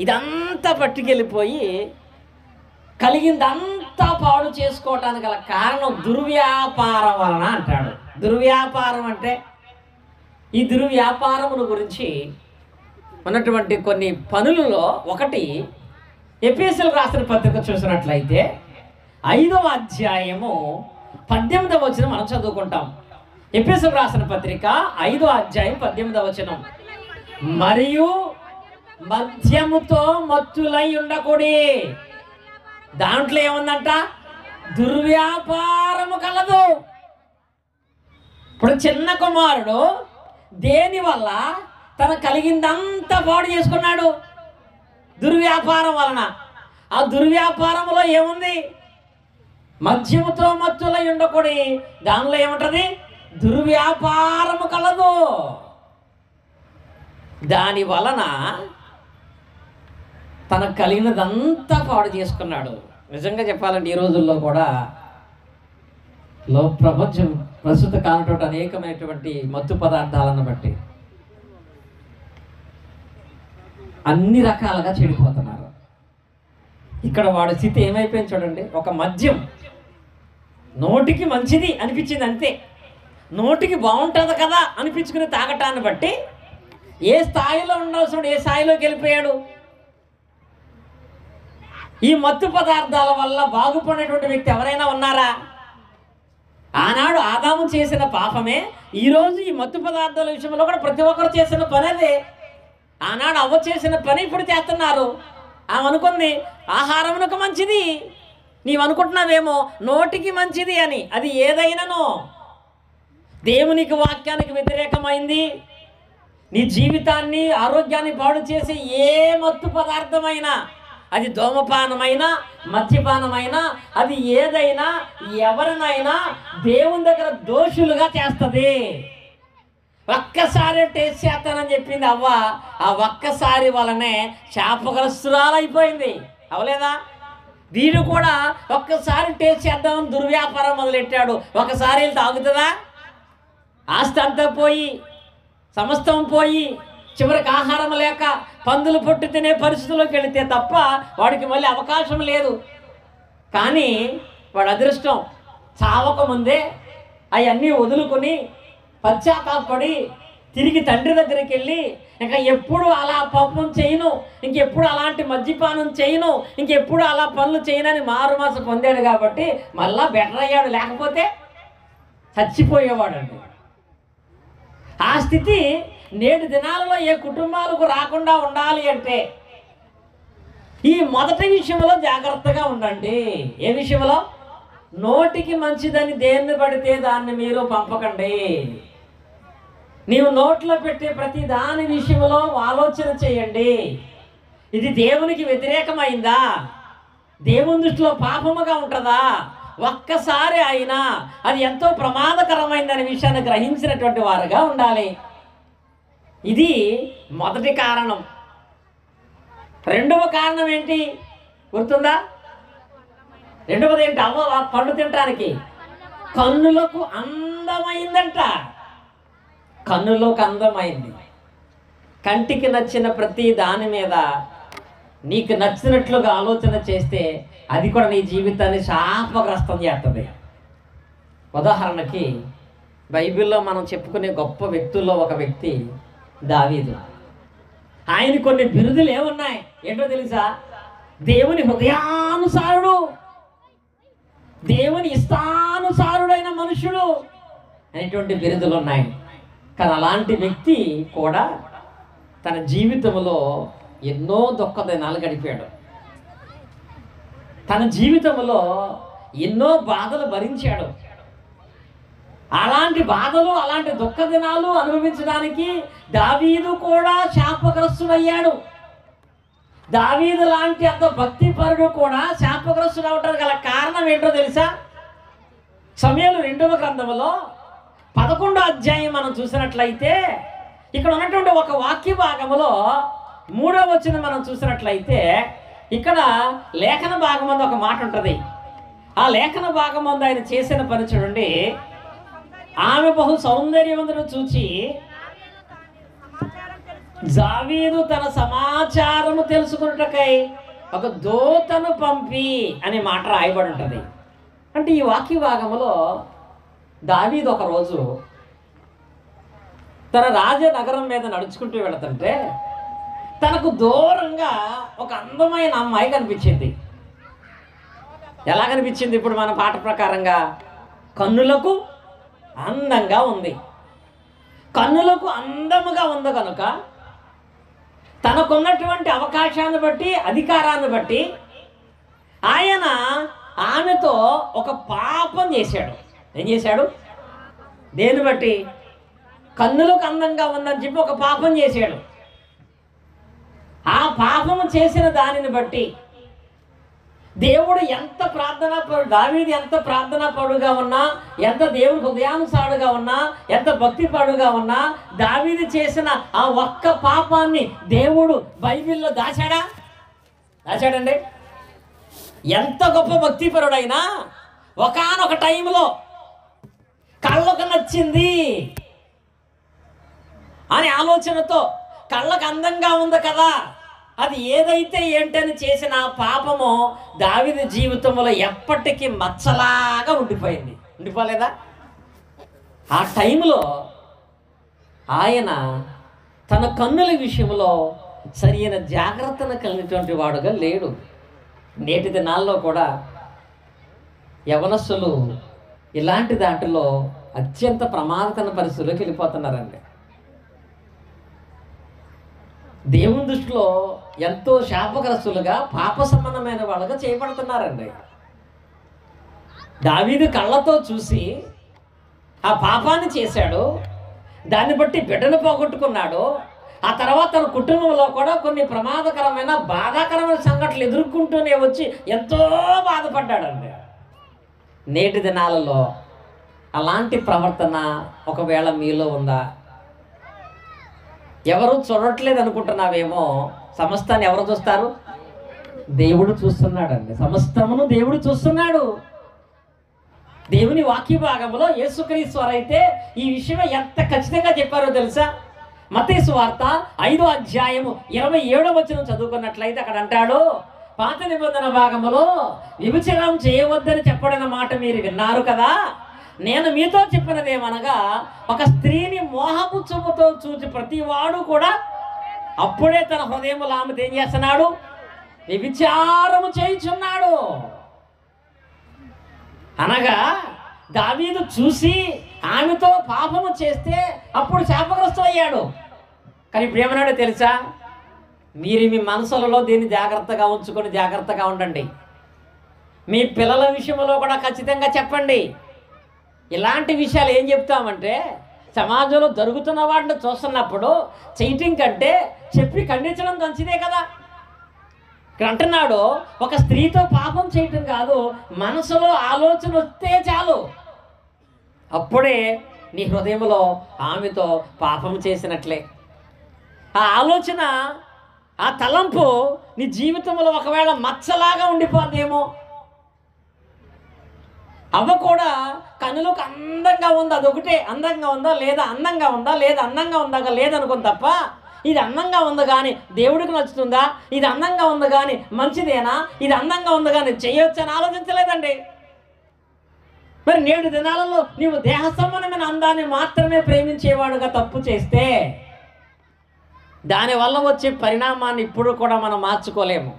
ఇదంతా పట్టుకెళ్ళిపోయి కలిగిందంతా పాడు చేసుకోవటానికి గల కారణం దుర్వ్యాపారం వలన అంటాడు. దుర్వ్యాపారం అంటే ఈ దుర్వ్యాపారముల గురించి ఉన్నటువంటి కొన్ని పనులలో ఒకటి ఎఫెసీయులకు రాసిన పత్రిక చూసినట్లయితే 5వ అధ్యాయము 18వ వచనం మనం చదువుకుంటాం. ఎఫెసీయులకు రాసిన పత్రిక 5వ అధ్యాయం 18వ వచనం, మరియు మద్యముతో మత్తులై ఉండకూడి. దాంట్లో ఏముందంట? దుర్వ్యాపారము కలదు. ఇప్పుడు చిన్న కుమారుడు దేని వల్ల తన కలిగిందంతా పాడు చేసుకున్నాడు? దుర్వ్యాపారం వలన. ఆ దుర్వ్యాపారంలో ఏముంది? మద్యముతో మత్తులై ఉండకూడి. దానిలో ఏముంటది? దుర్వ్యాపారము కలదు. దాని వలన తనకు కలిగినదంతా పాడు చేసుకున్నాడు. నిజంగా చెప్పాలంటే ఈ రోజుల్లో కూడా ప్రపంచం ప్రస్తుత కానటువంటి అనేకమైనటువంటి మత్తు పదార్థాలను బట్టి అన్ని రకాలుగా చెడిపోతున్నారు. ఇక్కడ వాడి స్థితి ఏమైపోయింది చూడండి. ఒక మద్యం నోటికి మంచిది అనిపించింది అంతే, నోటికి బాగుంటుంది కదా అనిపించుకుని తాగటాన్ని బట్టి ఏ స్థాయిలో ఉండాల్సిన ఏ స్థాయిలోకి వెళ్ళిపోయాడు. ఈ మత్తు పదార్థాల వల్ల బాగుపడినటువంటి వ్యక్తి ఎవరైనా ఉన్నారా? ఆనాడు ఆదాము చేసిన పాపమే ఈరోజు ఈ మత్తు పదార్థాల విషయంలో కూడా ప్రతి ఒక్కరు చేసిన పని అదే. ఆనాడు అవ్వ చేసిన పని ఇప్పుడు చేస్తున్నారు. ఆమె అనుకుంది ఆహారమునకు మంచిది, నీవు అనుకుంటున్నావేమో నోటికి మంచిది అని. అది ఏదైనానో దేవునికి వాక్యానికి వ్యతిరేకమైంది. నీ జీవితాన్ని ఆరోగ్యాన్ని పాడు చేసే ఏ మత్తు పదార్థమైనా, అది ధూమపానమైనా మద్యపానమైనా, అది ఏదైనా ఎవరినైనా దేవుని దగ్గర దోషులుగా చేస్తుంది. ఒక్కసారి టేస్ట్ చేస్తానని చెప్పింది అవ్వ. ఆ ఒక్కసారి వలనే శాపగ్రస్తురాలైపోయింది. అవలేదా? వీడు కూడా ఒక్కసారి టేస్ట్ చేద్దామని దుర్వ్యాపారం మొదలెట్టాడు. ఒకసారి వెళ్ళి తాగుతుందా? ఆస్తి అంతా పోయి, సమస్తం పోయి, చివరికి ఆహారం లేక పందులు పొట్టు తినే పరిస్థితుల్లోకి వెళితే తప్ప వాడికి మళ్ళీ అవకాశం లేదు. కానీ వాడు అదృష్టం, చావకముందే అవన్నీ వదులుకొని పశ్చాత్తాపడి తిరిగి తండ్రి దగ్గరికి వెళ్ళి ఇంకా ఎప్పుడు అలా పాపం చేయను, ఇంకెప్పుడు అలాంటి మద్యపానం చేయను, ఇంకెప్పుడు అలా పనులు చేయనని మారుమాస పొందాడు. కాబట్టి మళ్ళా బెటర్ అయ్యాడు. లేకపోతే చచ్చిపోయేవాడండి. ఆ స్థితి నేటి దినాలలో ఏ కుటుంబాలకు రాకుండా ఉండాలి అంటే ఈ మొదటి విషయంలో జాగ్రత్తగా ఉండండి. ఏ విషయంలో? నోటికి మంచిదని దేన్ని పడితే దాన్ని మీరు పంపకండి. నీవు నోట్లో పెట్టే ప్రతి దాని విషయంలో ఆలోచన చేయండి. ఇది దేవునికి వ్యతిరేకమైందా? దేవుని దృష్టిలో పాపముగా ఉంటుందా? ఒక్కసారి అయినా అది ఎంతో ప్రమాదకరమైందనే విషయాన్ని గ్రహించినటువంటి వారుగా ఉండాలి. ఇది మొదటి కారణం. రెండవ కారణం ఏంటి గుర్తుందా? రెండవది ఏంటి? అవ్వ పండు తినటానికి కన్నులకు అందమైందంట. కన్నులకు అందమైంది. కంటికి నచ్చిన ప్రతి దాని మీద నీకు నచ్చినట్లుగా ఆలోచన చేస్తే అది కూడా నీ జీవితాన్ని శాపగ్రస్తం చేస్తుంది. ఉదాహరణకి బైబిల్లో మనం చెప్పుకునే గొప్ప వ్యక్తుల్లో ఒక వ్యక్తి దావీదు. ఆయన కొన్ని బిరుదులు ఏమున్నాయి ఏంటో తెలుసా? దేవుని హృదయానుసారుడు, దేవుని ఇష్టానుసారుడైన మనుషుడు అనేటువంటి బిరుదులు ఉన్నాయి. కానీ అలాంటి వ్యక్తి కూడా తన జీవితంలో ఎన్నో దుఃఖ దినాలు గడిపాడు. తన జీవితంలో ఎన్నో బాధలు భరించాడు. అలాంటి బాధలు, అలాంటి దుఃఖ దినాలు అనుభవించడానికి దావీదు కూడా శాపగ్రస్తుడయ్యాడు. దావీదు లాంటి అంత భక్తిపరుడు కూడా శాపగ్రస్తుడు అవటానికి గల కారణం ఏంటో తెలుసా? సమూయేలు 2వ గ్రంథంలో 11వ అధ్యాయం మనం చూసినట్లయితే ఇక్కడ ఉన్నటువంటి ఒక వాక్య భాగంలో 3వ వచనం మనం చూసినట్లయితే ఇక్కడ లేఖన భాగం అందు ఒక మాట ఉంటుంది. ఆ లేఖన భాగం అందు ఆయన చేసిన పని చూడండి. ఆమె బహు సౌందర్యవంతును చూచి దావీదు తన సమాచారము తెలుసుకున్నటకై ఒక దూతను పంపి అనే మాట రాయబడి ఉంటుంది. అంటే ఈ వాక్య భాగంలో దావీదు ఒకరోజు తన రాజనగరం మీద నడుచుకుంటూ వెళుతుంటే తనకు దూరంగా ఒక అందమైన అమ్మాయి కనిపించింది. ఎలా కనిపించింది? ఇప్పుడు మన పాట ప్రకారంగా కన్నులకు అందంగా ఉంది. కన్నులకు అందముగా ఉంది కనుక తనకున్నటువంటి అవకాశాన్ని బట్టి, అధికారాన్ని బట్టి ఆయన ఆమెతో ఒక పాపం చేశాడు. ఏం చేశాడు? దేన్ని బట్టి? కన్నులకు అందంగా ఉందని చెప్పి ఒక పాపం చేశాడు. ఆ పాపము చేసిన దానిని బట్టి దేవుడు ఎంత దావీదు ఎంత ప్రార్థనా పరుడుగా ఉన్నా, ఎంత దేవుడికి హృదయానుసారుడుగా ఉన్నా, ఎంత భక్తి పరుడుగా ఉన్నా, దావీదు చేసిన ఆ ఒక్క పాపాన్ని దేవుడు బైబిల్లో దాచాడండి. ఎంత గొప్ప భక్తిపరుడైనా ఒకానొక టైంలో కళ్ళకు నచ్చింది అనే ఆలోచనతో, కళ్ళకు అందంగా ఉంది కదా, అది ఏదైతే ఏంటని చేసిన పాపము దావీదు జీవితంలో ఎప్పటికీ మచ్చలాగా ఉండిపోలేదా? ఆ టైంలో ఆయన తన కన్నుల విషయంలో సరైన జాగ్రత్తను కలిగినటువంటి వాడుగా లేడు. నేటి దినాల్లో కూడా యవనస్తులు ఇలాంటి దాంట్లో అత్యంత ప్రమాదకర పరిస్థితుల్లోకి వెళ్ళిపోతున్నారండి. దేవుని దృష్టిలో ఎంతో శాపగ్రస్తులుగా, పాప సంబంధమైన వాళ్ళుగా చేయబడుతున్నారండి. దావీదు కళ్ళతో చూసి ఆ పాపాన్ని చేశాడు. దాన్ని బట్టి బిడ్డను పోగొట్టుకున్నాడు. ఆ తర్వాత తన కుటుంబంలో కూడా కొన్ని ప్రమాదకరమైన, బాధాకరమైన సంఘటనలు ఎదుర్కొంటూనే వచ్చి ఎంతో బాధపడ్డాడండి. నేటి దినాలలో అలాంటి ప్రవర్తన ఒకవేళ మీలో ఉందా? ఎవరు చూడట్లేదు అనుకుంటున్నావేమో. సమస్తాన్ని ఎవరు చూస్తారు? దేవుడు చూస్తున్నాడండి. సమస్తమును దేవుడు చూస్తున్నాడు. దేవుని వాక్య భాగంలో యేసుక్రీస్తు వారైతే ఈ విషయం ఎంత ఖచ్చితంగా చెప్పారో తెలుసా? మత్తయి సువార్త 5వ అధ్యాయము 27వ వచనం చదువుకున్నట్లయితే అక్కడ అంటాడు, పాత నిబంధన భాగములో వ్యభిచారం చేయవద్దని చెప్పడిన మాట మీరు విన్నారు కదా, నేను మీతో చెప్పినదేమనగా, ఒక స్త్రీని మోహపు చూపుతో చూసి ప్రతివాడు కూడా అప్పుడే తన హృదయములో ఆమెతో ఏం చేస్తున్నాడు? వ్యభిచారము చేయుచున్నాడు. అనగా దావీదు చూసి ఆమెతో పాపము చేస్తే అప్పుడు శాపగ్రస్తం అయ్యాడు. కానీ ఇప్పుడు ఏమన్నాడో తెలుసా? మీరు మీ మనసులలో దీన్ని జాగ్రత్తగా ఉంచుకొని జాగ్రత్తగా ఉండండి. మీ పిల్లల విషయంలో కూడా ఖచ్చితంగా చెప్పండి. ఇలాంటి విషయాలు ఏం చెప్తామంటే, సమాజంలో జరుగుతున్న వాటిని చూస్తున్నప్పుడు చేయటం కంటే చెప్పి ఖండించడం మంచిదే కదా. ఇక్కడ అంటున్నాడు, ఒక స్త్రీతో పాపం చేయటం కాదు, మనసులో ఆలోచన వస్తే చాలు, అప్పుడే నీ హృదయంలో ఆమెతో పాపం చేసినట్లే. ఆ ఆలోచన, ఆ తలంపు నీ జీవితంలో ఒకవేళ మచ్చలాగా ఉండిపోద్దేమో. అవ్వ కూడా కన్నులకు అందంగా ఉంది, అదొకటే అందంగా ఉందా లేదా, అందంగా ఉందా లేదా, అందంగా ఉందా లేదనుకుని తప్ప, ఇది అందంగా ఉంది కానీ దేవుడికి నచ్చుతుందా, ఇది అందంగా ఉంది కానీ మంచిదేనా, ఇది అందంగా ఉంది కానీ చేయొచ్చు అని ఆలోచించలేదండి. మరి నేడు దినాలలో నీవు దేహ సంబంధమైన అందాన్ని మాత్రమే ప్రేమించేవాడుగా తప్పు చేస్తే దానివల్ల వచ్చే పరిణామాన్ని ఇప్పుడు కూడా మనం మార్చుకోలేము.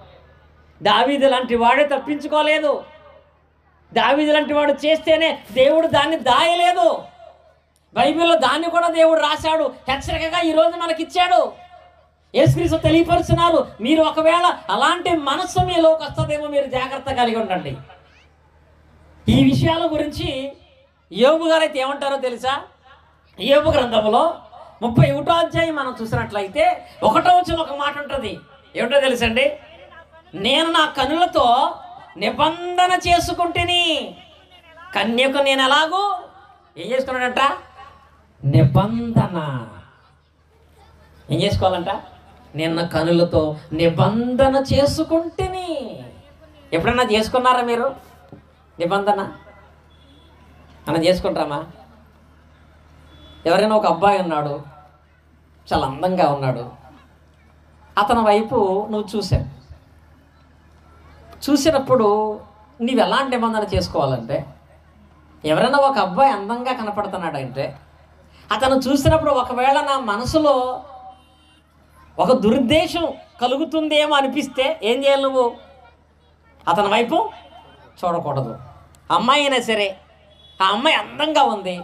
దావీదు లాంటి వాడే తప్పించుకోలేదు. దావీదు లాంటి వాడు చేస్తేనే దేవుడు దాన్ని దాయలేదు. బైబిల్లో దాన్ని కూడా దేవుడు రాశాడు, హెచ్చరికగా ఈరోజు మనకిచ్చాడు. యేసుక్రీస్తు తెలియపరుస్తున్నారు, మీరు ఒకవేళ అలాంటి మనస్సు మీలోకి వస్తుందేమో మీరు జాగ్రత్త కలిగి ఉండండి. ఈ విషయాల గురించి యోబు గారు అయితే ఏమంటారో తెలుసా? యోబు గ్రంథంలో 31వ అధ్యాయం మనం చూసినట్లయితే 1వ వచనంలో ఒక మాట ఉంటుంది. ఏమిటో తెలుసండి? నేను నా కన్నులతో నిబంధన చేసుకుంటేని, కన్యకు నేను ఎలాగూ ఏం చేసుకున్నాడంట? నిబంధన. ఏం చేసుకోవాలంట? నేను నా కన్నులతో నిబంధన చేసుకుంటేని. ఎప్పుడన్నా చేసుకున్నారా మీరు నిబంధన? అన్న చేసుకుంటామా? ఎవరైనా ఒక అబ్బాయి ఉన్నాడు, చాలా అందంగా ఉన్నాడు, అతని వైపు నువ్వు చూసినప్పుడు నీవు ఎలాంటి నిబంధన చేసుకోవాలంటే, ఎవరైనా ఒక అబ్బాయి అందంగా కనపడుతున్నాడంటే అతను చూసినప్పుడు ఒకవేళ నా మనసులో ఒక దురుద్దేశం కలుగుతుందేమో అనిపిస్తే ఏం చేయాలి? నువ్వు అతని వైపు చూడకూడదు. అమ్మాయి అయినా సరే, ఆ అమ్మాయి అందంగా ఉంది,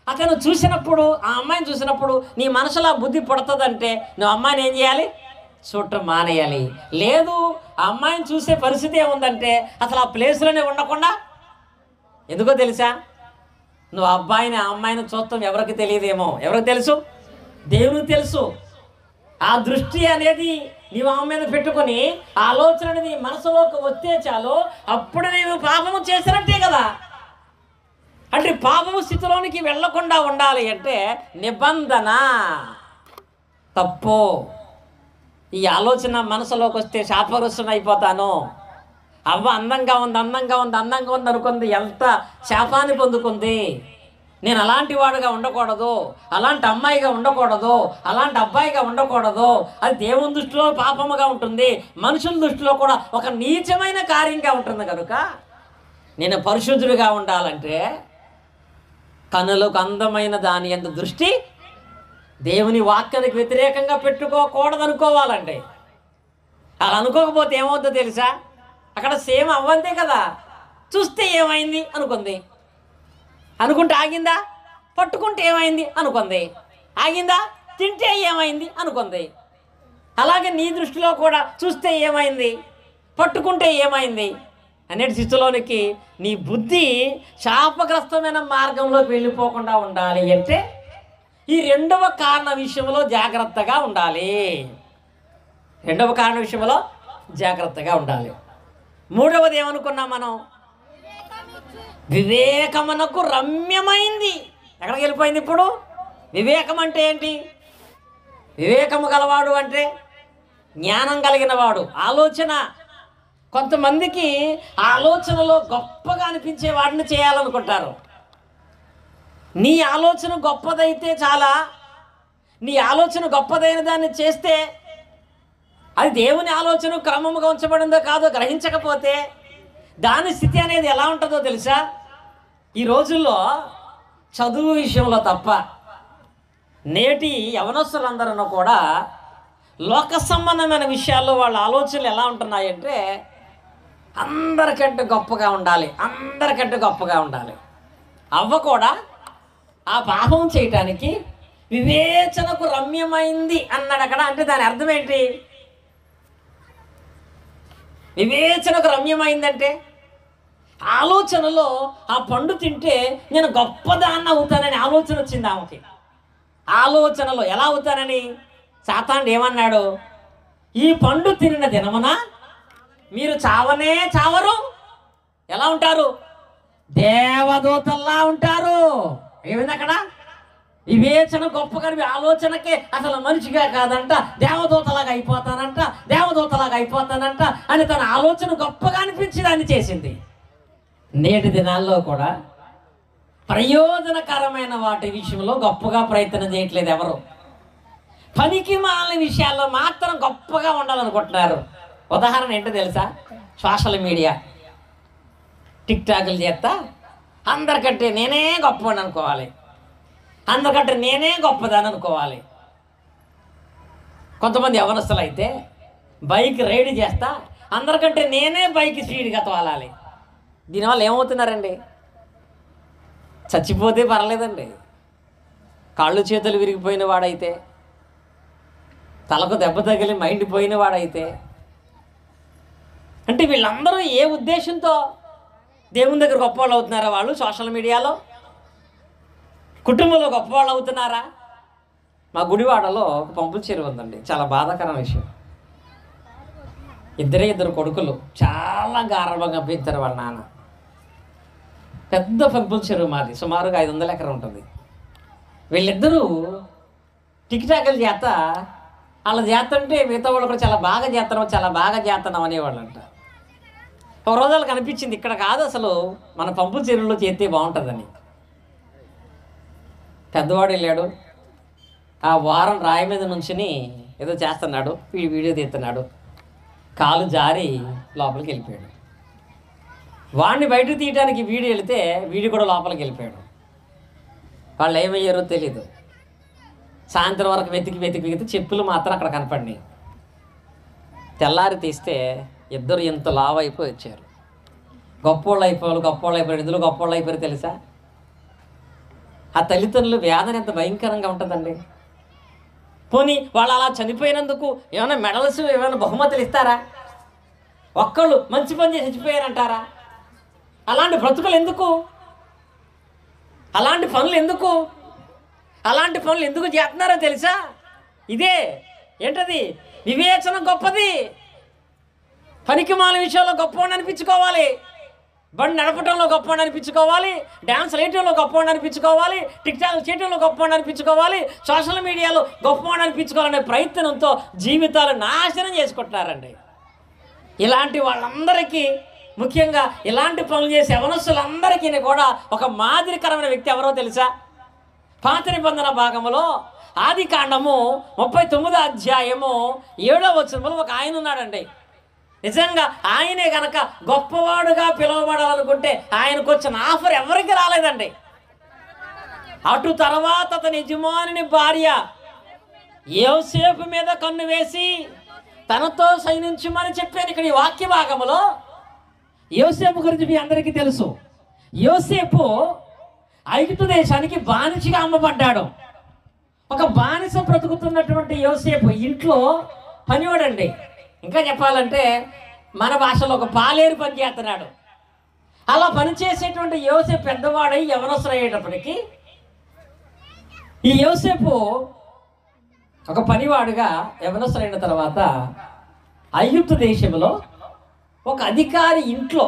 అతను చూసినప్పుడు, ఆ అమ్మాయిని చూసినప్పుడు నీ మనసులో బుద్ధి పుడుతుందంటే నువ్వు అమ్మాయిని ఏం చేయాలి? చూడటం మానేయాలి. లేదు, ఆ అమ్మాయిని చూసే పరిస్థితి ఏముందంటే అసలు ఆ ప్లేస్లోనే ఉండకుండా, ఎందుకో తెలుసా? నువ్వు ఆ అబ్బాయిని ఆ అమ్మాయిని చూస్తాం ఎవరికి తెలియదేమో. ఎవరికి తెలుసు? దేవునికి తెలుసు. ఆ దృష్టి అనేది నీవు ఆమె మీద పెట్టుకొని ఆలోచన అనేది మనసులోకి వస్తే చాలు, అప్పుడు నేను పాపము చేసినట్టే కదా. అంటే పాపము స్థితిలోనికి వెళ్ళకుండా ఉండాలి అంటే నిబంధన తప్పు. ఈ ఆలోచన మనసులోకి వస్తే శాపగ్రస్తుని అయిపోతాను. అవ్వ అందంగా ఉంది అనుకుంది, ఎంత శాపాన్ని పొందుకుంది. నేను అలాంటి వాడుగా ఉండకూడదు, అలాంటి అమ్మాయిగా ఉండకూడదు, అలాంటి అబ్బాయిగా ఉండకూడదు. అది దేవుని దృష్టిలో పాపముగా ఉంటుంది, మనుషుల దృష్టిలో కూడా ఒక నీచమైన కార్యంగా ఉంటుంది. కనుక నేను పరిశుద్ధుడిగా ఉండాలంటే కనులకు అందమైన దాని యందు దృష్టి దేవుని వాక్యానికి వ్యతిరేకంగా పెట్టుకోకూడదు అనుకోవాలండి. అలా అనుకోకపోతే ఏమవుతుందో తెలుసా? అక్కడ సేమ్ అవ్వంతే కదా. చూస్తే ఏమైంది అనుకుంది, అనుకుంటే ఆగిందా? పట్టుకుంటే ఏమైంది అనుకుంది, ఆగిందా? తింటే ఏమైంది అనుకుంది. అలాగే నీ దృష్టిలో కూడా చూస్తే ఏమైంది, పట్టుకుంటే ఏమైంది అనే స్థితిలోనికి నీ బుద్ధి శాపగ్రస్తమైన మార్గంలోకి వెళ్ళిపోకుండా ఉండాలి అంటే ఈ రెండవ కారణ విషయంలో జాగ్రత్తగా ఉండాలి. రెండవ కారణ విషయంలో జాగ్రత్తగా ఉండాలి. మూడవది ఏమనుకున్నాం మనం? వివేకమునకు రమ్యమైంది. ఎక్కడికి వెళ్ళిపోయింది ఇప్పుడు? వివేకం అంటే ఏంటి? వివేకము గలవాడు అంటే జ్ఞానం కలిగిన వాడు. ఆలోచన, కొంతమందికి ఆలోచనలో గొప్పగా అనిపించే వాడిని చేయాలనుకుంటారు. నీ ఆలోచన గొప్పదైతే చాలా, నీ ఆలోచన గొప్పదైన దాన్ని చేస్తే అది దేవుని ఆలోచన క్రమముగా ఉంచబడిందో కాదో గ్రహించకపోతే దాని స్థితి అనేది ఎలా ఉంటుందో తెలుసా? ఈ రోజుల్లో చదువు విషయంలో తప్ప నేటి యవనస్తులందరూ కూడా లోక సంబంధమైన విషయాల్లో వాళ్ళ ఆలోచనలు ఎలా ఉంటున్నాయంటే అందరికంటే గొప్పగా ఉండాలి, అందరికంటే గొప్పగా ఉండాలి. అవ్వ కూడా ఆ పాపం చేయటానికి వివేచనకు రమ్యమైంది అన్నాడు అక్కడ. అంటే దాని అర్థం ఏంటి? వివేచనకు రమ్యమైందంటే ఆలోచనలో ఆ పండు తింటే నేను గొప్పదాన్ని అవుతానని ఆలోచన వచ్చింది ఆమెకి. ఆలోచనలో ఎలా అవుతానని సాతానుడు ఏమన్నాడు? ఈ పండు తినిన దినమున మీరు చావనే చావరు. ఎలా ఉంటారు? దేవదూతల్లా ఉంటారు. ఏమైంది అక్కడ? వివేచన గొప్పగా ఆలోచనకే అసలు మనిషిగా కాదంట, దేవదూతలాగా అయిపోతానంట అని తన ఆలోచన గొప్పగా అనిపించి దాన్ని చేసింది. నేటి దినాల్లో కూడా ప్రయోజనకరమైన వాటి విషయంలో గొప్పగా ప్రయత్నం చేయట్లేదు ఎవరు. పనికి మాలిన విషయాల్లో మాత్రం గొప్పగా ఉండాలనుకుంటున్నారు. ఉదాహరణ ఏంటో తెలుసా? సోషల్ మీడియా, టిక్ టాకులు చేస్తా అందరికంటే నేనే గొప్పని అనుకోవాలి, అందరికంటే నేనే గొప్పదని అనుకోవాలి. కొంతమంది యవనస్తులు అయితే బైక్ రైడ్ చేస్తా అందరికంటే నేనే బైక్ స్పీడ్గా తోలాలి. దీనివల్ల ఏమవుతున్నారండి? చచ్చిపోతే పర్లేదండి, కాళ్ళు చేతులు విరిగిపోయిన వాడైతే, తలకు దెబ్బ తగిలి మైండ్ పోయిన వాడైతే, అంటే వీళ్ళందరూ ఏ ఉద్దేశంతో దేవుని దగ్గర గొప్పవాళ్ళు అవుతున్నారా? వాళ్ళు సోషల్ మీడియాలో కుటుంబంలో గొప్పవాళ్ళు అవుతున్నారా? మా గుడివాడలో ఒక పంపుల చెరువు ఉందండి, చాలా బాధాకరమైన విషయం. ఇద్దరు కొడుకులు చాలా గారవంగా పెంచారు వాళ్ళ నాన్న. పెద్ద పంపుల చెరువు మాది, సుమారుగా 500 ఎకరం ఉంటుంది. వీళ్ళిద్దరూ టిక్ టాకులు చేత వాళ్ళ చేస్తుంటే మిగతా వాళ్ళు కూడా చాలా బాగా చేస్తున్నాం అనేవాళ్ళంట. ఒక రోజు వాళ్ళకి అనిపించింది ఇక్కడ కాదు అసలు మన పంపుల చెరువులో చేస్తే బాగుంటుందని. పెద్దవాడు వెళ్ళాడు, ఆ వారం రాయి మీద నుంచుని ఏదో చేస్తున్నాడు, వీడియో తీస్తున్నాడు, కాలు జారి లోపలికి వెళ్ళిపోయాడు. వాడిని బయటకు తీయడానికి వీడియో వెళితే వీడి కూడా లోపలికి వెళ్ళిపోయాడు. వాళ్ళు ఏమయ్యారో తెలీదు. సాయంత్రం వరకు వెతికి చెప్పులు మాత్రం అక్కడ కనపడినాయి. తెల్లారి తీస్తే ఇద్దరు ఎంత లావు అయిపోయి వచ్చారు. గొప్పోళ్ళు అయిపోయారు. ఎందులో గొప్పోళ్ళు అయిపోయారు తెలుసా? ఆ తల్లిదండ్రులు వేదన ఎంత భయంకరంగా ఉంటుందండి. పోనీ వాళ్ళు అలా చనిపోయినందుకు ఏమైనా మెడల్స్, ఏమైనా బహుమతులు ఇస్తారా? ఒక్కళ్ళు మంచి పని చేసి చచ్చిపోయారంటారా? అలాంటి బ్రతుకులు ఎందుకు? అలాంటి పనులు ఎందుకు చేస్తున్నారో తెలుసా? ఇదే ఏంటది? వివేచన గొప్పది. పనికిమాల విషయంలో గొప్పవాడిని అనిపించుకోవాలి, బండి నడపడంలో గొప్పవాడిని అనిపించుకోవాలి, డ్యాన్స్ వేయటంలో గొప్పవాడిని అనిపించుకోవాలి, టిక్టాక్ చేయటంలో గొప్పవాడిని అనిపించుకోవాలి, సోషల్ మీడియాలో గొప్పవాడిని అనిపించుకోవాలనే ప్రయత్నంతో జీవితాలు నాశనం చేసుకుంటున్నారండి. ఇలాంటి వాళ్ళందరికీ, ముఖ్యంగా ఇలాంటి పనులు చేసే యవనస్తులందరికీ కూడా ఒక మాదిరికరమైన వ్యక్తి ఎవరో తెలుసా? పాత నిబంధన భాగంలో ఆదికాండము 39వ అధ్యాయము 7వ వచనంలో ఒక ఆయన ఉన్నాడండి. నిజంగా ఆయనే గనక గొప్పవాడుగా పిలువబడాలనుకుంటే ఆయనకు వచ్చిన ఆఫర్ ఎవరికి రాలేదండి. అటు తర్వాత అతని యజమానుని భార్య యోసేపు మీద కన్ను వేసి తనతో సైనించమని చెప్పాను. ఇక్కడ ఈ వాక్య భాగంలో యోసేపు గురించి మీ అందరికీ తెలుసు. యోసేపు ఐగుప్తు దేశానికి బానిసగా అమ్మబడ్డాడు. ఒక బానిస బ్రతుకుతున్నటువంటి యోసేపు ఇంట్లో పనివాడండి. ఇంకా చెప్పాలంటే మన భాషలో ఒక పాలేరు పని చేస్తున్నాడు. అలా పనిచేసేటువంటి యోసేపు పెద్దవాడై యవనస్తుడు అయ్యేటప్పటికీ ఈ యోసేపు ఒక పనివాడుగా యవనస్తుడు అయిన తర్వాత ఐగుప్తు దేశంలో ఒక అధికారి ఇంట్లో,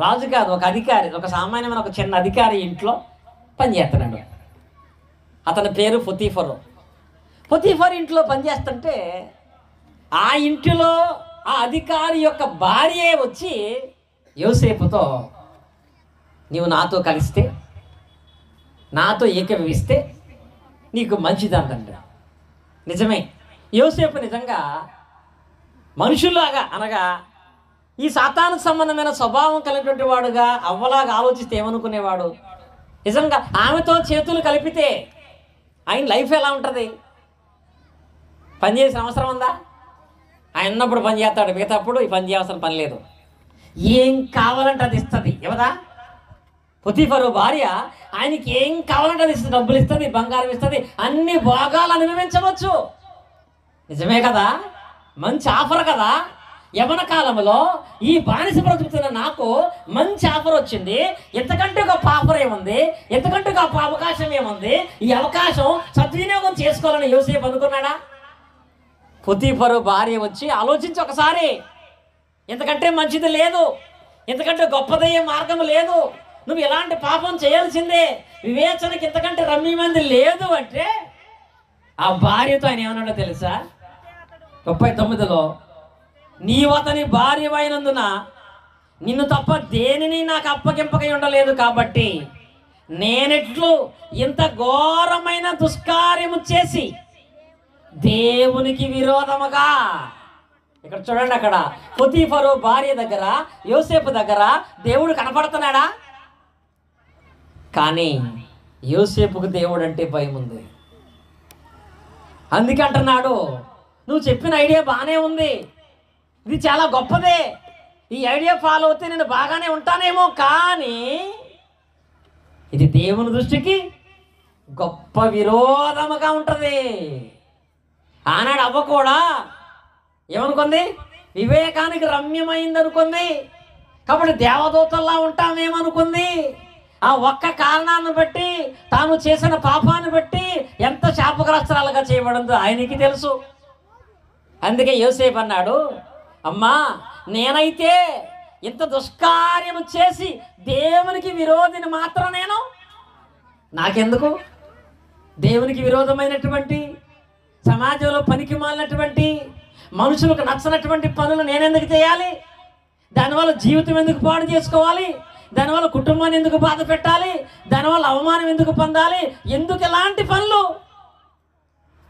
రాజు కాదు, ఒక అధికారి, ఒక సామాన్యమైన ఒక చిన్న అధికారి ఇంట్లో పనిచేస్తున్నాడు. అతని పేరు పొతీఫరు. పొతీఫర్ ఇంట్లో పనిచేస్తుంటే ఆ ఇంటిలో ఆ అధికారి యొక్క భార్యే వచ్చి యోసేపుతో, నీవు నాతో కలిస్తే, నాతో ఏకీభవిస్తే నీకు మంచిదంట. నిజమే, యోసేపు నిజంగా మనుషుల్లాగా, అనగా ఈ సాతాను సంబంధమైన స్వభావం కలిగినటువంటి వాడుగా, అవ్వలాగా ఆలోచిస్తే ఏమనుకునేవాడు? నిజంగా ఆమెతో చేతులు కలిపితే ఆయన లైఫ్ ఎలా ఉంటుంది? పని చేసిన అవసరం ఉందా? ఆయన ఉన్నప్పుడు పని చేస్తాడు, మిగతాప్పుడు ఈ పని చేయాల్సిన పని లేదు. ఏం కావాలంటే అది ఇస్తుంది. ఎవదా? పొతీఫరు భార్య ఆయనకి ఏం కావాలంటే అది ఇస్తుంది. డబ్బులు ఇస్తుంది, బంగారం ఇస్తుంది, అన్ని భోగాలు అనుభవించవచ్చు. నిజమే కదా? మంచి ఆఫర్ కదా. యవన కాలంలో ఈ బానిస బ్రతుకుతున్న నాకు మంచి ఆఫర్ వచ్చింది. ఎంతకంటే గొప్ప ఆఫర్ ఏముంది? ఎంతకంటే గొప్ప అవకాశం ఏముంది? ఈ అవకాశం సద్వినియోగం చేసుకోవాలని యోసేపు అనుకున్నాడా? పొతీఫరు భార్య వచ్చి ఆలోచించి ఒకసారి, ఎంతకంటే మంచిది లేదు, ఎంతకంటే గొప్పదయ్యే మార్గం లేదు, నువ్వు ఎలాంటి పాపం చేయాల్సిందే, వివేచనకి ఇంతకంటే రమ్యమంది లేదు అంటే ఆ భార్యతో ఆయన ఏమన్నాడో తెలుసా? 39లో, నీవు అతని భార్య అయినందున నిన్ను తప్ప దేనిని నాకు అప్పగింపకై ఉండలేదు కాబట్టి నేనెట్లు ఇంత ఘోరమైన దుష్కార్యము చేసి దేవునికి విరోధముగా. ఇక్కడ చూడండి, అక్కడ పొతీఫరు భార్య దగ్గర, యోసేపు దగ్గర దేవుడు కనపడుతున్నాడా? కానీ యోసేపుకు దేవుడు అంటే భయం ఉంది. అందుకే అంటున్నాడు, నువ్వు చెప్పిన ఐడియా బాగానే ఉంది, ఇది చాలా గొప్పదే, ఈ ఐడియా ఫాలో అవుతే నేను బాగానే ఉంటానేమో, కానీ ఇది దేవుని దృష్టికి గొప్ప విరోధముగా ఉంటుంది. ఆనాడు అవ్వ కూడా ఏమనుకుంది? వివేకానికి రమ్యమైంది అనుకుంది. కాబట్టి దేవదూతల్లా ఉంటామేమనుకుంది. ఆ ఒక్క కారణాన్ని బట్టి, తాను చేసిన పాపాన్ని బట్టి ఎంత శాపగ్రస్తరాలుగా చేయబడిందో ఆయనకి తెలుసు. అందుకే యోసేపు అన్నాడు, అమ్మా నేనైతే ఇంత దుష్కార్యము చేసి దేవునికి విరోధిని మాత్రం నేను, నాకెందుకు? దేవునికి విరోధమైనటువంటి, సమాజంలో పనికి మాలినటువంటి, మనుషులకు నచ్చనటువంటి పనులు నేనెందుకు చేయాలి? దానివల్ల జీవితం ఎందుకు పాడు చేసుకోవాలి? దానివల్ల కుటుంబాన్ని ఎందుకు బాధ పెట్టాలి? దానివల్ల అవమానం ఎందుకు పొందాలి? ఎందుకు ఎలాంటి పనులు?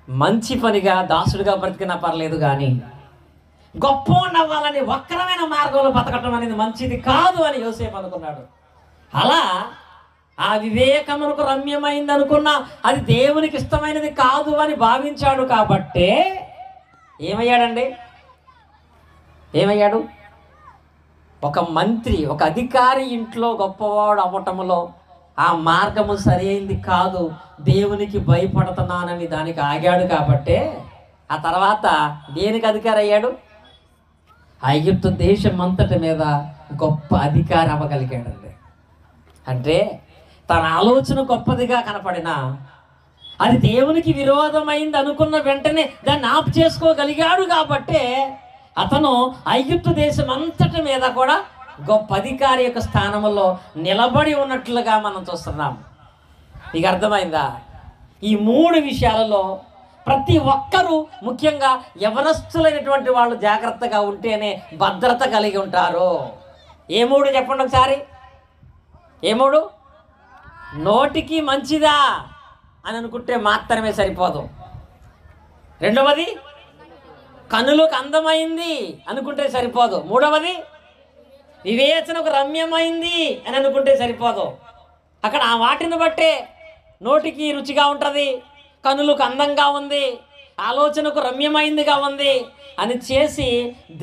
మంచి పనిగా దాసుడిగా బ్రతికినా పర్లేదు, కానీ గొప్ప అవ్వాలని వక్రమైన మార్గంలో బతకటం అనేది మంచిది కాదు అని యోసేపు అనుకున్నాడు. అలా ఆ వివేకమునకు రమ్యమైంది అనుకున్నా అది దేవునికి ఇష్టమైనది కాదు అని భావించాడు. కాబట్టే ఏమయ్యాడు? ఒక మంత్రి, ఒక అధికారి ఇంట్లో గొప్పవాడు అవ్వటంలో ఆ మార్గము సరి అయింది కాదు, దేవునికి భయపడుతున్నానని దానికి ఆగాడు. కాబట్టే ఆ తర్వాత దేనికి అధికారి అయ్యాడు? ఐగుప్తు దేశం అంతటి మీద గొప్ప అధికారి అవ్వగలిగాడండి. అంటే తన ఆలోచన గొప్పదిగా కనపడినా అది దేవునికి విరోధమైంది అనుకున్న వెంటనే దాన్ని ఆపు చేసుకోగలిగాడు. కాబట్టే అతను ఐగుప్తు దేశం అంతటి మీద కూడా గొప్ప అధికారి యొక్క స్థానంలో నిలబడి ఉన్నట్లుగా మనం చూస్తున్నాం. నీకు అర్థమైందా? ఈ 3 విషయాలలో ప్రతి ఒక్కరూ, ముఖ్యంగా యవనస్తులైనటువంటి వాళ్ళు జాగ్రత్తగా ఉంటేనే భద్రత కలిగి ఉంటారు. ఏ 3 చెప్పండి ఒకసారి. ఏ 3? నోటికి మంచిదా అని అనుకుంటే మాత్రమే సరిపోదు. రెండవది, కనులకు అందమైంది అనుకుంటే సరిపోదు. మూడవది, వివేచనకు రమ్యమైంది అని అనుకుంటే సరిపోదు. అక్కడ ఆ వాటిని బట్టే నోటికి రుచిగా ఉంటుంది, కనులకు అందంగా ఉంది, ఆలోచనకు రమ్యమైందిగా ఉంది అని చేసి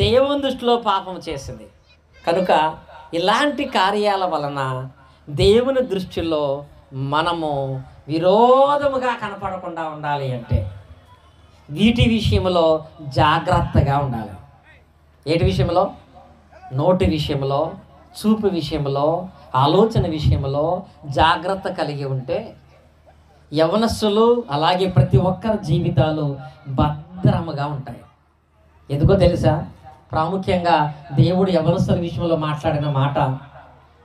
దేవుని దృష్టిలో పాపం చేసింది. కనుక ఇలాంటి కార్యాల వలన దేవుని దృష్టిలో మనము విరోధముగా కనపడకుండా ఉండాలి అంటే వీటి విషయంలో జాగ్రత్తగా ఉండాలి. ఏటి విషయంలో? నోటి విషయంలో, చూపు విషయంలో, ఆలోచన విషయంలో జాగ్రత్త కలిగి ఉంటే యవనస్తులు అలాగే ప్రతి ఒక్కరి జీవితాలు భద్రముగా ఉంటాయి. ఎందుకో తెలుసా? ప్రాముఖ్యంగా దేవుడు యవనస్తుల విషయంలో మాట్లాడిన మాట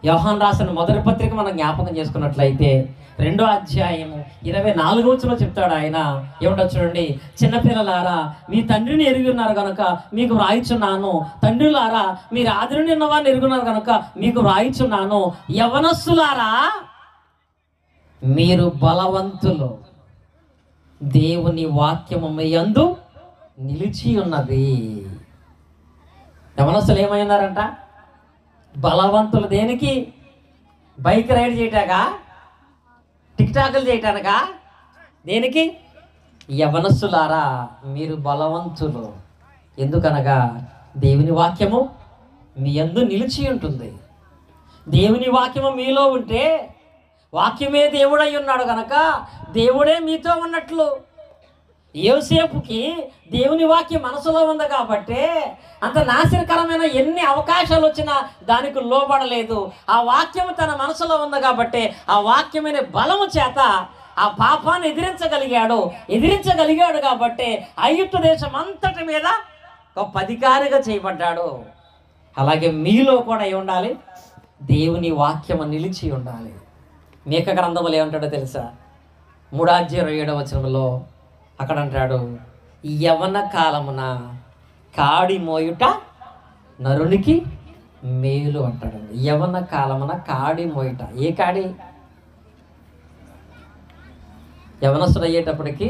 యోహాను రాసిన మొదటి పత్రిక మనం జ్ఞాపకం చేసుకున్నట్లయితే 2వ అధ్యాయము 24వ వచనంలో చెప్తాడు ఆయన. ఏమంటో చూడండి, చిన్నపిల్లలారా మీ తండ్రిని ఎరిగి ఉన్నారు కనుక మీకు వ్రాయిచున్నాను, తండ్రులారా మీరు ఆదిని ఉన్నవారిని ఎరుగున్నారు కనుక మీకు వ్రాయిచున్నాను, యవనస్తులారా మీరు బలవంతులు, దేవుని వాక్యము మీ యందు నిలిచి ఉన్నది. యవనస్తులు ఏమై ఉన్నారంట? బలవంతులు. దేనికి? బైక్ రైడ్ చేయటాగా, టిక్టాకులు చేయటానికా? దేనికి? యవనస్తులారా మీరు బలవంతులు, ఎందుకనగా దేవుని వాక్యము మీ యందు నిలిచి ఉంటుంది. దేవుని వాక్యము మీలో ఉంటే, వాక్యమే దేవుడై ఉన్నాడు కనుక దేవుడే మీతో ఉన్నట్లు. యోసేపుకి దేవుని వాక్యం మనసులో ఉంది కాబట్టి అంత నాశనకరమైన ఎన్ని అవకాశాలు వచ్చినా దానికి లోబడలేదు. ఆ వాక్యం తన మనసులో ఉంది కాబట్టి ఆ వాక్యమైన బలము చేత ఆ పాపాన్ని ఎదిరించగలిగాడు కాబట్టి ఐగుప్తు దేశం అంతటి మీద గొప్ప అధికారిగా చేయబడ్డాడు. అలాగే మీలో కూడా ఉండాలి, దేవుని వాక్యము నిలిచి ఉండాలి. మీకా గ్రంథములు ఏమంటాడో తెలుసా? 3:27 వచనంలో అక్కడ అంటాడు, యవన కాలమున కాడి మోయుట నరునికి మేలు అంటాడండి. యవన కాలమున కాడి మోయుట. ఏ కాడి? యవనస్తుడు అయ్యేటప్పటికి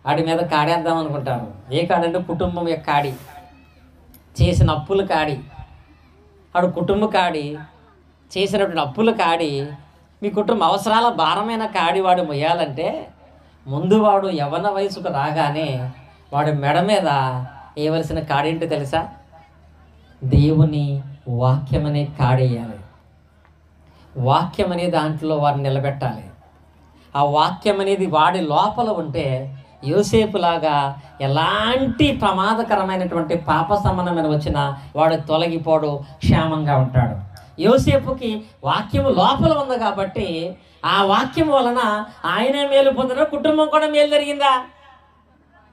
ఆడి మీద కాడేద్దాం అనుకుంటారు. ఏ కాడంటే కుటుంబం యొక్క కాడి, చేసిన అప్పుల కాడి, ఆడు కుటుంబ కాడి, చేసినటువంటి అప్పుల కాడి, మీ కుటుంబ అవసరాల భారమైన కాడి వాడు మొయ్యాలంటే ముందు వాడు యవ్వన వయసుకు రాగానే వాడి మెడ మీద వేయవలసిన కాడేంటో తెలుసా? దేవుని వాక్యం అనే కాడేయాలి. వాక్యం అనే దాంట్లో వారిని నిలబెట్టాలి. ఆ వాక్యం అనేది వాడి లోపల ఉంటే యోసేపులాగా ఎలాంటి ప్రమాదకరమైనటువంటి పాప సంబంధమైన వచ్చినా వాడు తొలగిపోడు, క్షేమంగా ఉంటాడు. యోసేపుకి వాక్యము లోపల ఉంది కాబట్టి ఆ వాక్యం వలన ఆయనే మేలు పొందిన, కుటుంబం కూడా మేలు జరిగిందా?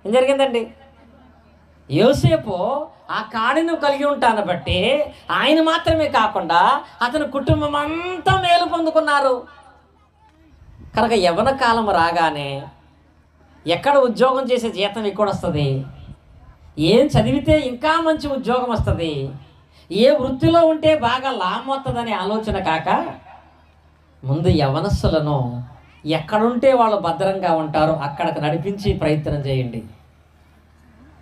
ఏం జరిగిందండి? యోసేపు ఆ కాడిని కలిగి ఉంటాను బట్టి ఆయన మాత్రమే కాకుండా అతని కుటుంబం అంతా మేలు పొందుకున్నారు. కనుక యవ్వన కాలం రాగానే ఎక్కడ ఉద్యోగం చేసే జీతం ఎక్కువ వస్తుంది, ఏం చదివితే ఇంకా మంచి ఉద్యోగం వస్తుంది, ఏ వృత్తిలో ఉంటే బాగా లాభం వస్తుందనే ఆలోచన కాక ముందు యవనస్తులను ఎక్కడుంటే వాళ్ళు భద్రంగా ఉంటారో అక్కడికి నడిపించి ప్రయత్నం చేయండి.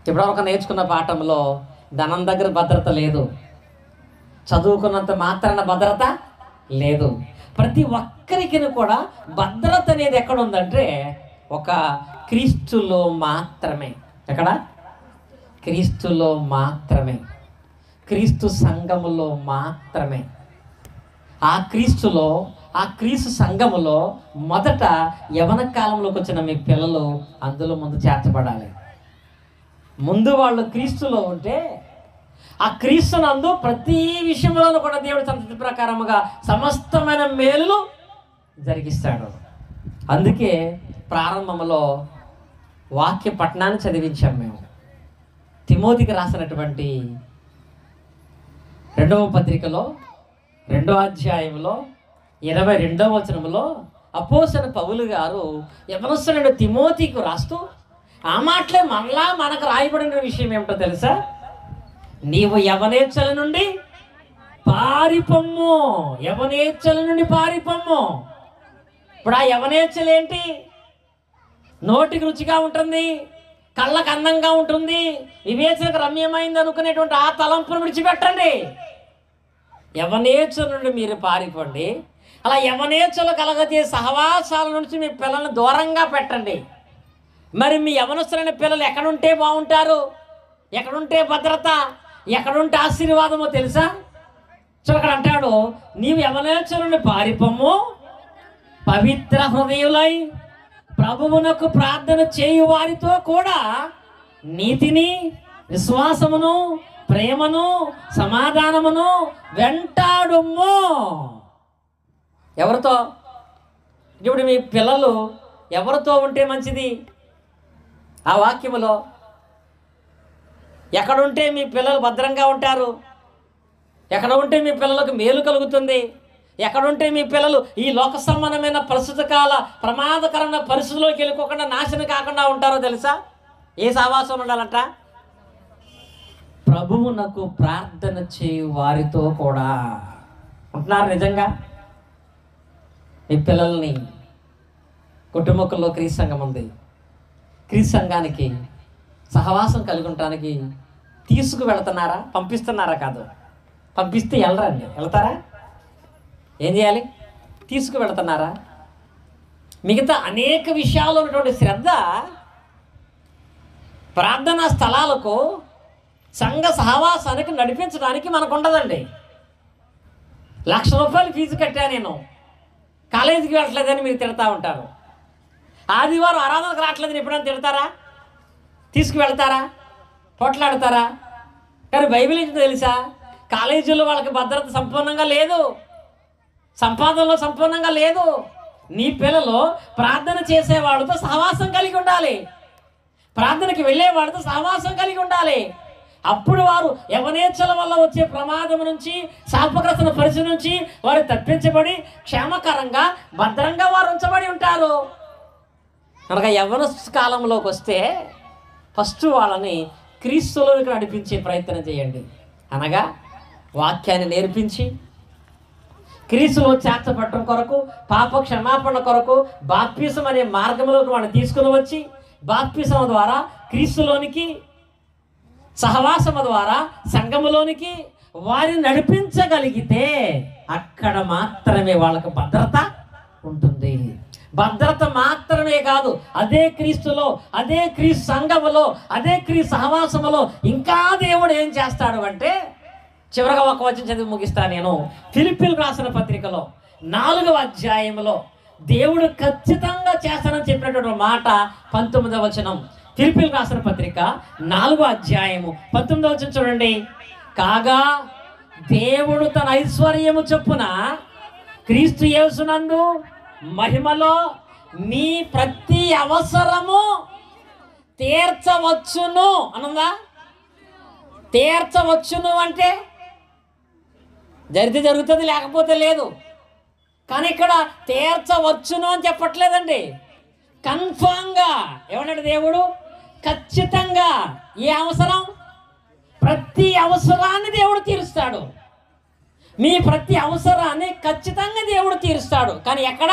ఇప్పటివరకు నేర్చుకున్న పాఠంలో ధనం దగ్గర భద్రత లేదు, చదువుకున్నంత మాత్రాన భద్రత లేదు. ప్రతి ఒక్కరికి కూడా భద్రత అనేది ఎక్కడ ఉందంటే ఒక క్రీస్తులో మాత్రమే. ఎక్కడ? క్రీస్తులో మాత్రమే, క్రీస్తు సంఘములో మాత్రమే. ఆ క్రీస్తులో, ఆ క్రీస్తు సంఘములో మొదట యవన కాలంలోకి వచ్చిన మీ పిల్లలు అందులో ముందు చేర్చబడాలి. ముందు వాళ్ళు క్రీస్తులో ఉంటే ఆ క్రీస్తునందు ప్రతి విషయంలోనూ కూడా దేవుడి సంతతి ప్రకారముగా సమస్తమైన మేలులు జరిగిస్తాడు. అందుకే ప్రారంభంలో వాక్య పఠనాన్ని చదివించాం మేము. తిమోతికి రాసినటువంటి 2వ పత్రికలో 2వ అధ్యాయంలో 22వ వచనంలో అపోస్తలుడైన పౌలు గారు యవనస్తుడైన తిమోతికి రాస్తూ ఆ మాటలే మళ్ళా మనకు రాయబడిన విషయం ఏమిటో తెలుసా? నీవు యవనేచ్ఛల నుండి పారిపొమ్ము, యవనేచ్ఛల నుండి పారిపొమ్ము. ఇప్పుడు ఆ యవనేచ్ఛలు ఏంటి? నోటికి రుచిగా ఉంటుంది, కళ్ళకు అందంగా ఉంటుంది, వివేచనకు రమ్యమైంది అనుకునేటువంటి ఆ తలంపును విడిచిపెట్టండి. యవనేచ్ఛల నుండి మీరు పారిపోండి. అలా యవనేచ్ఛలు కలగజే సహవాసాల నుంచి మీ పిల్లల్ని దూరంగా పెట్టండి. మరి మీ యవనస్తులైన పిల్లలు ఎక్కడుంటే బాగుంటారు, ఎక్కడుంటే భద్రత, ఎక్కడుంటే ఆశీర్వాదమో తెలుసా? సో అక్కడ అంటాడు, నీవు యవనేచ్ఛల నుండి పారిపొమ్ము, పవిత్ర హృదయులై ప్రభువునకు ప్రార్థన చేయు వారితో కూడా నీతిని, విశ్వాసమును, ప్రేమను, సమాధానమును వెంటాడుము. ఎవరితో? ఇప్పుడు మీ పిల్లలు ఎవరితో ఉంటే మంచిది? ఆ వాక్యములో ఎక్కడుంటే మీ పిల్లలు భద్రంగా ఉంటారు, ఎక్కడ ఉంటే మీ పిల్లలకు మేలు కలుగుతుంది, ఎక్కడుంటే మీ పిల్లలు ఈ లోక సంబంధమైన ప్రస్తుత కాల ప్రమాదకరమైన పరిస్థితుల్లోకి వెళ్ళిపోకుండా నాశనం కాకుండా ఉంటారో తెలుసా? ఏ సహవాసం ఉండాలంట? ప్రభువునకు ప్రార్థన చేయు వారితో కూడా ఉంటున్నారు. నిజంగా మీ పిల్లల్ని కుటుంబంలో క్రీస్తు సంఘం ఉంది, క్రీస్తు సంఘానికి సహవాసం కలిగి ఉండటానికి తీసుకువెళ్తున్నారా? పంపిస్తున్నారా? కాదు, పంపిస్తే వెళ్ళరండి. వెళ్తారా? ఏం చేయాలి? తీసుకువెళ్తున్నారా? మిగతా అనేక విషయాల్లో ఉన్నటువంటి శ్రద్ధ ప్రార్థనా స్థలాలకు, సంఘ సహవాసానికి నడిపించడానికి మనకు ఉండదండి. ₹1,00,000 ఫీజు కట్టా, నేను కాలేజీకి వెళ్ళట్లేదని మీరు తిడతా ఉంటారు. ఆదివారం ఆరాధనకు రావట్లేదని ఎప్పుడైనా తిడతారా? తీసుకువెళ్తారా? పోట్లాడతారా? కానీ బైబిల్ ఏంటో తెలుసా? కాలేజీలో వాళ్ళకి భద్రత సంపూర్ణంగా లేదు, సంపాదనలో సంపూర్ణంగా లేదు. నీ పిల్లలు ప్రార్థన చేసేవాడితో సహవాసం కలిగి ఉండాలి, ప్రార్థనకి వెళ్ళేవాడితో సహవాసం కలిగి ఉండాలి. అప్పుడు వారు యవనేచ్ఛల వల్ల వచ్చే ప్రమాదం నుంచి, శాపగ్రస్తమైన పరిస్థితి నుంచి వారు తప్పించబడి క్షేమకరంగా భద్రంగా వారు ఉంచబడి ఉంటారు. కనుక యవ్వన కాలంలోకి వస్తే ఫస్ట్ వాళ్ళని క్రీస్తులోకి నడిపించే ప్రయత్నం చేయండి. అనగా వాక్యాన్ని నేర్పించి క్రీస్తులో చేర్చబడటం కొరకు, పాప క్షమాపణ కొరకు బాప్తిసం అనే మార్గంలోకి వాళ్ళని తీసుకుని వచ్చి బాప్తిసం ద్వారా క్రీస్తులోనికి, సహవాసము ద్వారా సంఘములోనికి వారిని నడిపించగలిగితే అక్కడ మాత్రమే వాళ్ళకు భద్రత ఉంటుంది. భద్రత మాత్రమే కాదు, అదే క్రీస్తులో, అదే క్రీస్తు సంఘములో, అదే క్రీస్తు సహవాసములో ఇంకా దేవుడు ఏం చేస్తాడు అంటే, చివరగా ఒక వచనం చదివి ముగిస్తాను నేను. ఫిలిప్పీయులకు రాసిన పత్రికలో 4వ అధ్యాయంలో దేవుడు ఖచ్చితంగా చేస్తానని చెప్పినటువంటి మాట 19వ వచనం. ఫిలిప్పీయులకు రాసిన పత్రిక 4వ అధ్యాయము 19వ వచనం చూడండి. కాగా దేవుడు తన ఐశ్వర్యము చొప్పున క్రీస్తు యేసునందు మహిమలో మీ ప్రతి అవసరము తీర్చవచ్చును అనుందా? తీర్చవచ్చును అంటే జరిగితే జరుగుతుంది, లేకపోతే లేదు. కానీ ఇక్కడ తీర్చవచ్చును అని చెప్పట్లేదండి, కన్ఫామ్గా. ఏమన్నాడు దేవుడు? ఖచ్చితంగా. ఏ అవసరం? ప్రతి అవసరాన్ని దేవుడు తీరుస్తాడు. మీ ప్రతి అవసరాన్ని ఖచ్చితంగా దేవుడు తీరుస్తాడు. కానీ ఎక్కడ?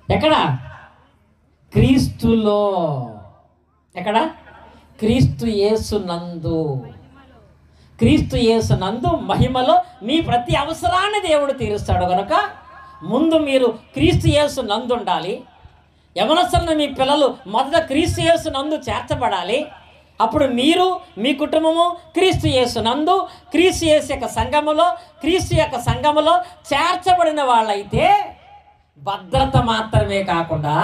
ఎక్కడ? క్రీస్తులో. ఎక్కడ? క్రీస్తు యేసు నందు. క్రీస్తు యేసు నందు మహిమలో మీ ప్రతి అవసరాన్ని దేవుడు తీరుస్తాడు కనుక ముందు మీరు క్రీస్తు యేసు నందు ఉండాలి. యవనస్తున్న మీ పిల్లలు మొదట క్రీస్తు యేసు నందు చేర్చబడాలి. అప్పుడు మీరు మీ కుటుంబము క్రీస్తు యేసు నందు, క్రీస్తు యేసు యొక్క సంఘములో, క్రీస్తు యొక్క సంఘములో చేర్చబడిన వాళ్ళైతే భద్రత మాత్రమే కాకుండా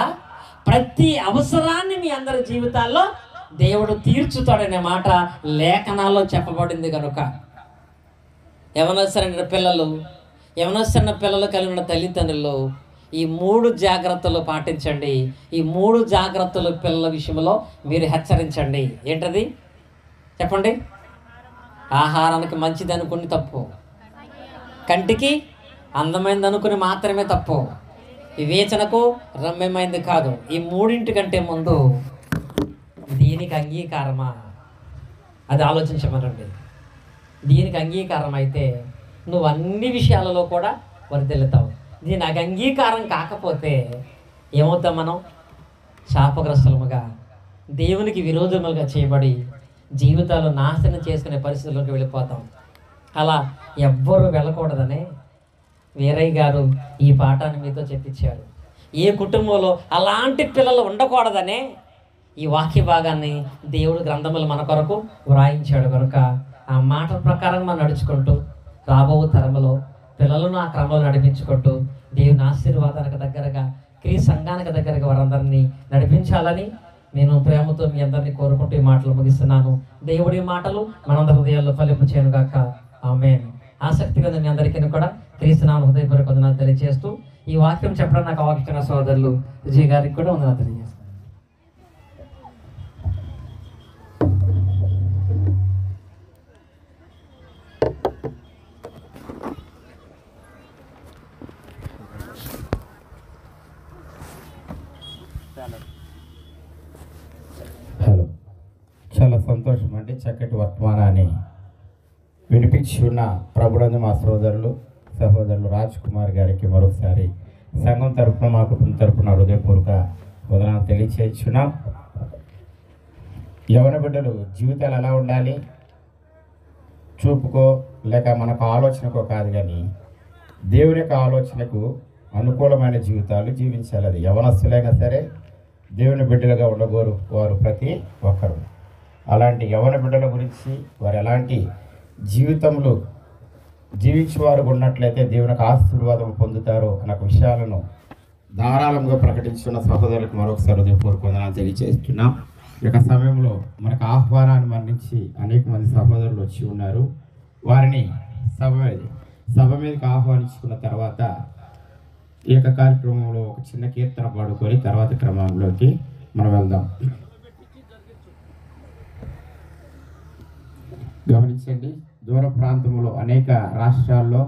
ప్రతి అవసరాన్ని మీ అందరి జీవితాల్లో దేవుడు తీర్చుతాడనే మాట లేఖనాల్లో చెప్పబడింది కనుక యవనస్తున్న పిల్లలు కలిగిన తల్లిదండ్రులు ఈ 3 జాగ్రత్తలు పాటించండి. ఈ 3 జాగ్రత్తలు పిల్లల విషయంలో మీరు హెచ్చరించండి. ఏంటది చెప్పండి? ఆహారానికి మంచిది అనుకుని తప్పు, కంటికి అందమైనది అనుకుని మాత్రమే తప్పు, వివేచనకు రమ్యమైంది కాదు. ఈ 3 కంటే ముందు దీనికి అంగీకారమా అది ఆలోచించమనండి. దీనికి అంగీకారం అయితే నువ్వు అన్ని విషయాలలో కూడా వర్ధిల్లుతావు. దీనికి అంగీకారం కాకపోతే ఏమవుతాం? మనం శాపగ్రస్తులముగా, దేవునికి విరోధములుగా చేయబడి జీవితాలు నాశనం చేసుకునే పరిస్థితుల్లోకి వెళ్ళిపోతాం. అలా ఎవ్వరూ వెళ్ళకూడదనే వీరయ్య గారు ఈ పాఠాన్ని మీతో చెప్పించారు. ఏ కుటుంబంలో అలాంటి పిల్లలు ఉండకూడదనే ఈ వాక్య భాగాన్ని దేవుడు గ్రంథములు మన కొరకు వ్రాయించాడు కనుక ఆ మాట ప్రకారం మనం నడుచుకుంటూ రాబో తరములో పిల్లలను ఆ క్రమంలో నడిపించుకుంటూ దేవుని ఆశీర్వాదానికి దగ్గరగా, క్రీస్తు సంఘానికి దగ్గరగా వారందరినీ నడిపించాలని నేను ప్రేమతో మీ అందరినీ కోరుకుంటూ ఈ మాటలు ముగిస్తున్నాను. దేవుడి మాటలు మనందరి హృదయాల్లో ఫలింపు చేయను గాక. ఆమేన్. ఆసక్తిగా మీ అందరికీ కూడా క్రీస్తు నామమున హృదయపూర్వక వందనాలు తెలియజేస్తూ ఈ వాక్యం చెప్పడం నాకు అవకాశం సోదరులు విజయ్ గారికి కూడా వందనాలు తెలియజేస్తాను. హలో, చాలా సంతోషం అండి. చక్కటి వర్తమానాన్ని వినిపించి ఉన్న ప్రభునందు మా సహోదరులు రాజ్ కుమార్ గారికి మరొకసారి సంఘం తరపున, మా కుటుంబం తరపున హృదయపూర్వక వందనాలు తెలియచేస్తున్నాం. యవన బిడ్డలు జీవితాలు ఎలా ఉండాలి? చూపుకో లేక మనకు ఆలోచనకో కాదు, కానీ దేవుని యొక్క ఆలోచనకు అనుకూలమైన జీవితాలు జీవించాలి. అది యవనస్తులైనా సరే, దేవుని బిడ్డలుగా ఉండగోరు వారు ప్రతి ఒక్కరు. అలాంటి యవన బిడ్డల గురించి వారు ఎలాంటి జీవితంలో జీవించేవారు ఉన్నట్లయితే దేవునికి ఆశీర్వాదం పొందుతారో అన్న విషయాలను ధారాళంగా ప్రకటించున్న సహోదరులకు మరొకసారి హృదయపూర్వక వందనాలు తెలియజేస్తున్నాం. ఈ యొక్క సమయంలో మనకు ఆహ్వానాన్ని మన్నించి అనేక మంది సహోదరులు వచ్చి ఉన్నారు. వారిని సభ మీదకి ఆహ్వానించుకున్న తర్వాత ఈ యొక్క కార్యక్రమంలో ఒక చిన్న కీర్తన పాడుకొని తర్వాత క్రమంలోకి మనం వెళ్దాం. గమనించండి, దూర ప్రాంతంలో అనేక రాష్ట్రాల్లో